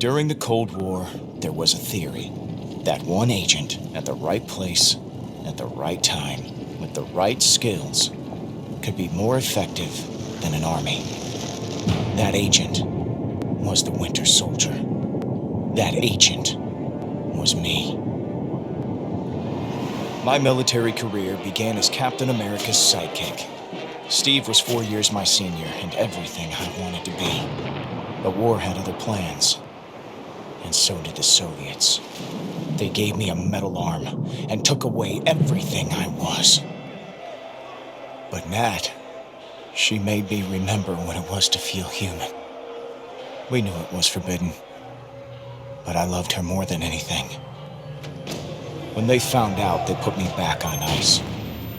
During the Cold War, there was a theory that one agent at the right place, at the right time, with the right skills, could be more effective than an army. That agent was the Winter Soldier. That agent was me. My military career began as Captain America's sidekick. Steve was 4 years my senior and everything I wanted to be. The war had other plans. And so did the Soviets. They gave me a metal arm and took away everything I was. But Nat, she made me remember what it was to feel human. We knew it was forbidden, but I loved her more than anything. When they found out, they put me back on ice.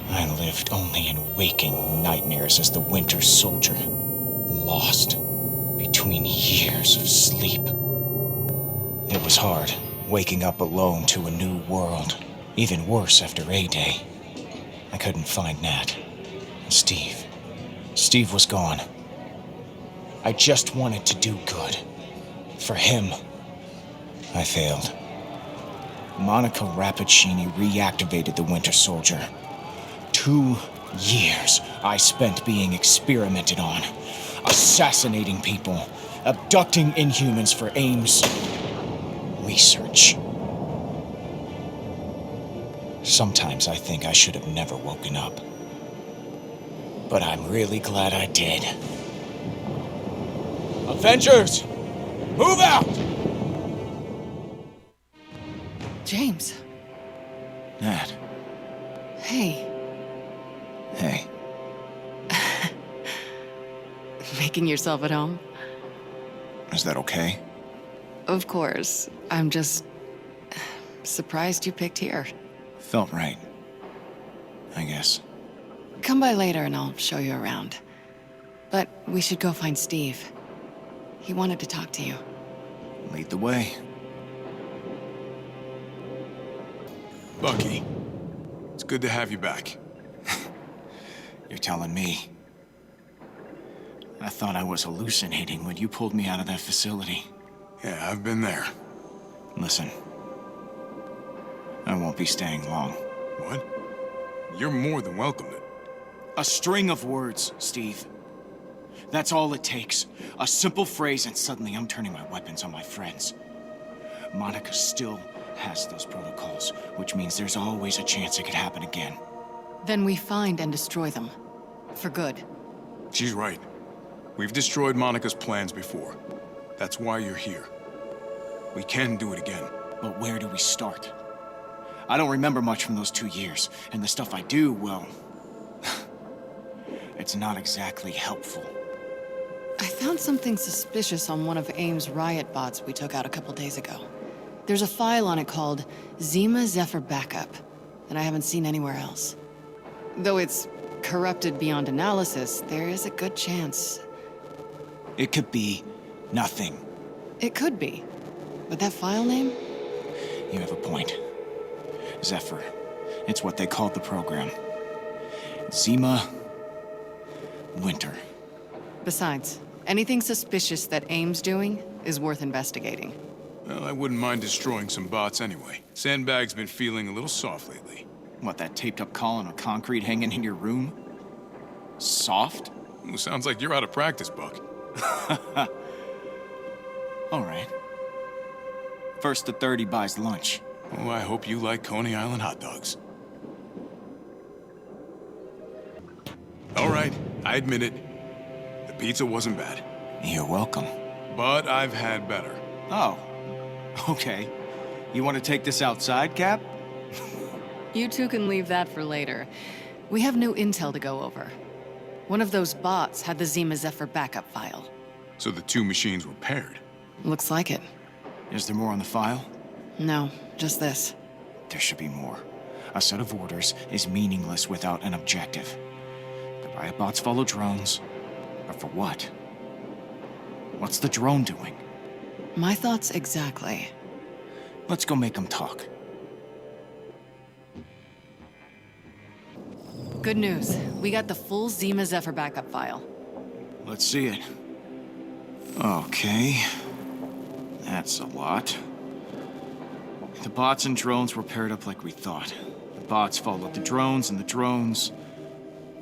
I lived only in waking nightmares as the Winter Soldier, lost between years of sleep. It was hard, waking up alone to a new world. Even worse after A-Day. I couldn't find Nat. And Steve. Steve was gone. I just wanted to do good. For him. I failed. Monica Rappaccini reactivated the Winter Soldier. 2 years I spent being experimented on. Assassinating people. Abducting Inhumans for AIM's research. Sometimes I think I should have never woken up. But I'm really glad I did. Avengers! Move out! James. Nat. Hey. Hey. Making yourself at home? Is that okay? Of course. I'm just surprised you picked here. Felt right. I guess. Come by later and I'll show you around. But we should go find Steve. He wanted to talk to you. Lead the way. Bucky, it's good to have you back. You're telling me. I thought I was hallucinating when you pulled me out of that facility. Yeah, I've been there. Listen. I won't be staying long. What? You're more than welcome to... A string of words, Steve. That's all it takes. A simple phrase and suddenly I'm turning my weapons on my friends. Monica still has those protocols, which means there's always a chance it could happen again. Then we find and destroy them. For good. She's right. We've destroyed Monica's plans before. That's why you're here. We can do it again. But where do we start? I don't remember much from those 2 years, and the stuff I do, well... it's not exactly helpful. I found something suspicious on one of AIM's riot bots we took out a couple days ago. There's a file on it called Zima Zephyr Backup that I haven't seen anywhere else. Though it's corrupted beyond analysis, there is a good chance. It could be nothing. It could be. But that file name? You have a point. Zephyr. It's what they called the program. Zima... Winter. Besides, anything suspicious that AIM's doing is worth investigating. Well, I wouldn't mind destroying some bots anyway. Sandbag's been feeling a little soft lately. What, that taped-up column of concrete hanging in your room? Soft? Well, sounds like you're out of practice, Buck. All right. First to 30 buys lunch. Oh, I hope you like Coney Island hot dogs. All right, I admit it. The pizza wasn't bad. You're welcome. But I've had better. Oh, okay. You want to take this outside, Cap? You two can leave that for later. We have new intel to go over. One of those bots had the Zima Zephyr backup file. So the two machines were paired. Looks like it. Is there more on the file? No, just this. There should be more. A set of orders is meaningless without an objective. The riot bots follow drones. But for what? What's the drone doing? My thoughts exactly. Let's go make them talk. Good news. We got the full Zima Zephyr backup file. Let's see it. Okay. That's a lot. The bots and drones were paired up like we thought. The bots followed the drones, and the drones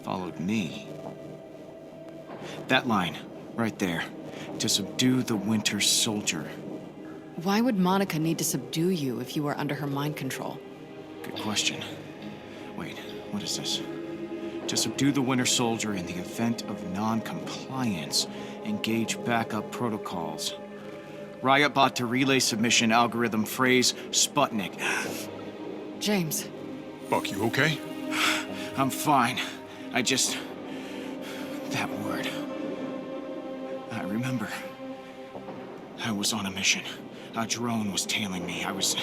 followed me. That line, right there. To subdue the Winter Soldier. Why would Monica need to subdue you if you were under her mind control? Good question. Wait, what is this? To subdue the Winter Soldier in the event of non-compliance, engage backup protocols. Riot bot to relay submission algorithm phrase Sputnik. James. Buck, you okay? I'm fine. That word. I remember. I was on a mission. A drone was tailing me. I was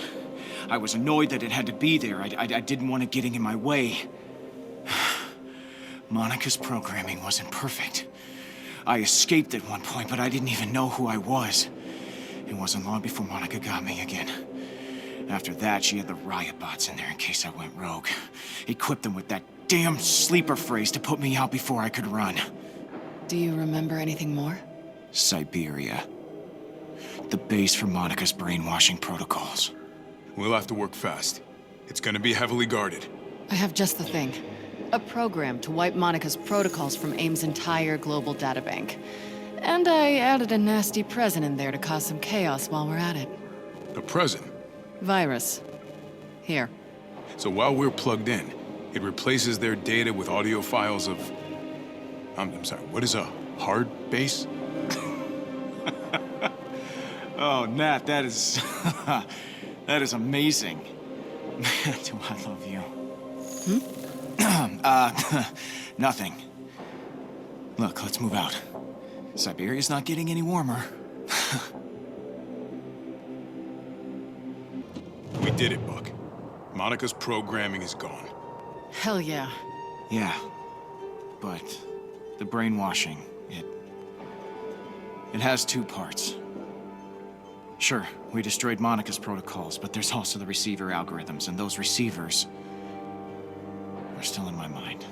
annoyed that it had to be there. I didn't want it getting in my way. Monica's programming wasn't perfect. I escaped at one point, but I didn't even know who I was. It wasn't long before Monica got me again. After that, she had the riot bots in there in case I went rogue. Equipped them with that damn sleeper phrase to put me out before I could run. Do you remember anything more? Siberia. The base for Monica's brainwashing protocols. We'll have to work fast. It's gonna be heavily guarded. I have just the thing. A program to wipe Monica's protocols from AIM's entire global databank. And I added a nasty present in there to cause some chaos while we're at it. The present. Virus. Here. So while we're plugged in, it replaces their data with audio files of... I'm sorry, what is a hard base? Oh, Nat, that is... that is amazing. Do I love you? Nothing. Look, let's move out. Siberia's not getting any warmer. We did it, Buck. Monica's programming is gone. Hell yeah. Yeah. But the brainwashing, it has two parts. Sure, we destroyed Monica's protocols, but there's also the receiver algorithms, and those receivers are still in my mind.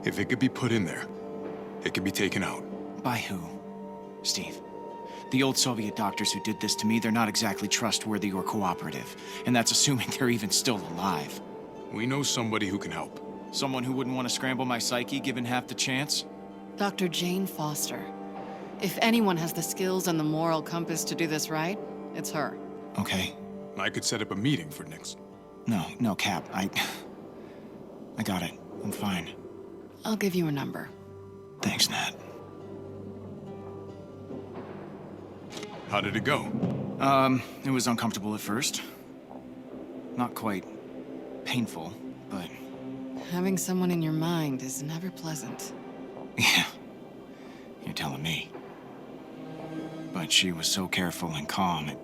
If it could be put in there, it could be taken out. By who? Steve. The old Soviet doctors who did this to me, they're not exactly trustworthy or cooperative. And that's assuming they're even still alive. We know somebody who can help. Someone who wouldn't want to scramble my psyche given half the chance? Dr. Jane Foster. If anyone has the skills and the moral compass to do this right, it's her. Okay. I could set up a meeting for next... No, Cap. I got it. I'm fine. I'll give you a number. Thanks, Nat. How did it go? It was uncomfortable at first. Not quite painful, but... Having someone in your mind is never pleasant. Yeah. You're telling me. But she was so careful and calm, it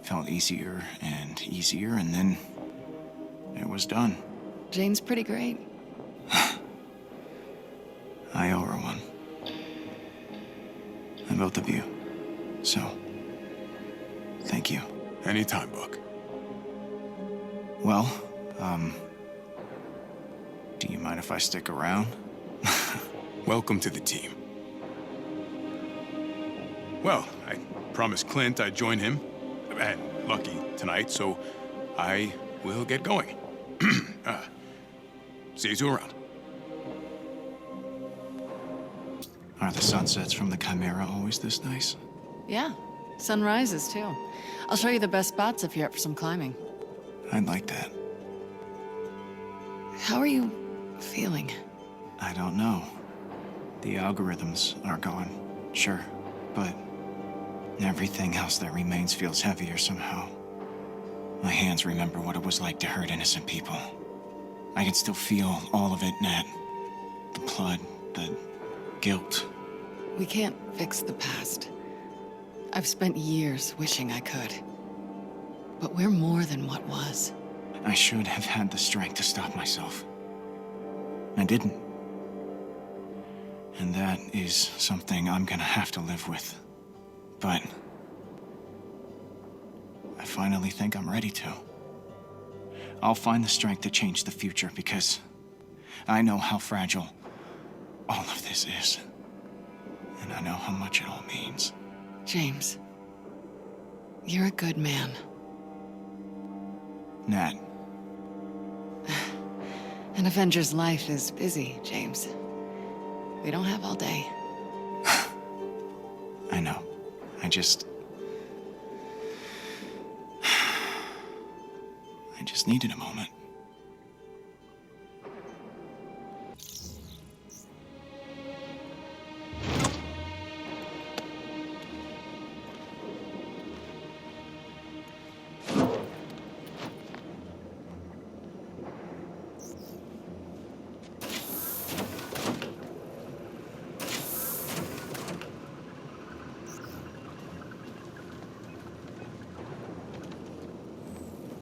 felt easier and easier, and then it was done. Jane's pretty great. I owe her one. And both of you. So, thank you. Anytime, Buck. Well, do you mind if I stick around? Welcome to the team. Well, I promised Clint I'd join him, and Lucky tonight, so I will get going. See you two around. Are the sunsets from the Chimera always this nice? Yeah, sunrises too. I'll show you the best spots if you're up for some climbing. I'd like that. How are you feeling? I don't know. The algorithms are gone, sure, but everything else that remains feels heavier somehow. My hands remember what it was like to hurt innocent people. I can still feel all of it, Nat. The blood, the guilt. We can't fix the past. I've spent years wishing I could. But we're more than what was. I should have had the strength to stop myself. I didn't. And that is something I'm gonna have to live with. But I finally think I'm ready to. I'll find the strength to change the future because I know how fragile all of this is. And I know how much it all means. James, You're a good man. Nat, An Avenger's life is busy, James. We don't have all day. I know. I just needed a moment.